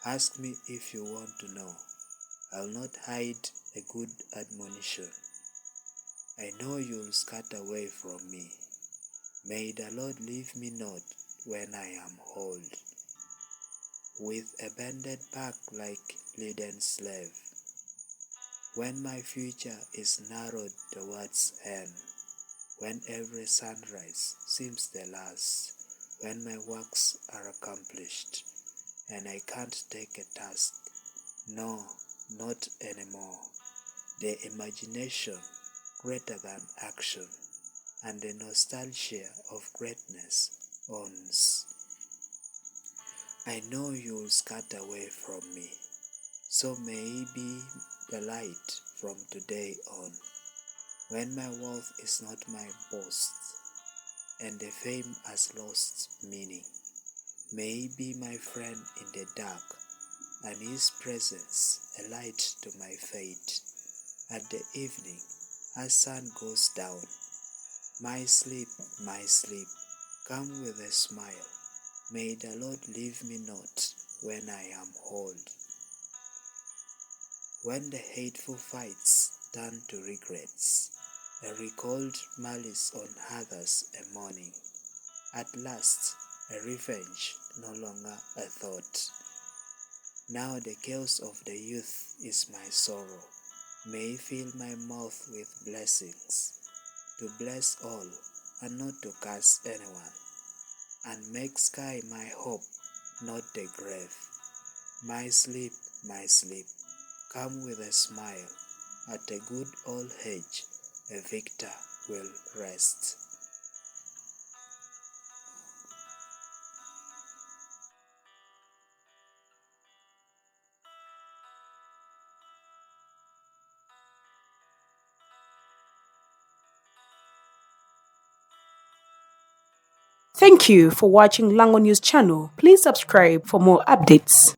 Ask me if you want to know. I'll not hide a good admonition. I know you'll scatter away from me. May the Lord leave me not when I am old, with a bended back like laden slave. When my future is narrowed towards end, when every sunrise seems the last, when my works are accomplished, and I can't take a task, no, not anymore. The imagination greater than action, and the nostalgia of greatness owns. I know you'll scatter away from me, so may he be the light from today on, when my wealth is not my boast, and the fame has lost meaning. May he be my friend in the dark, and his presence a light to my fate. At the evening, as sun goes down, my sleep, come with a smile. May the Lord leave me not when I am old. When the hateful fights turn to regrets, a recalled malice on others a mourning, at last a revenge no longer a thought. Now the chaos of the youth is my sorrow. May he fill my mouth with blessings, to bless all and not to curse anyone, and make sky my hope, not the grave. My sleep, come with a smile. At a good old age, a victor will rest. Thank you for watching Lango News channel. Please subscribe for more updates.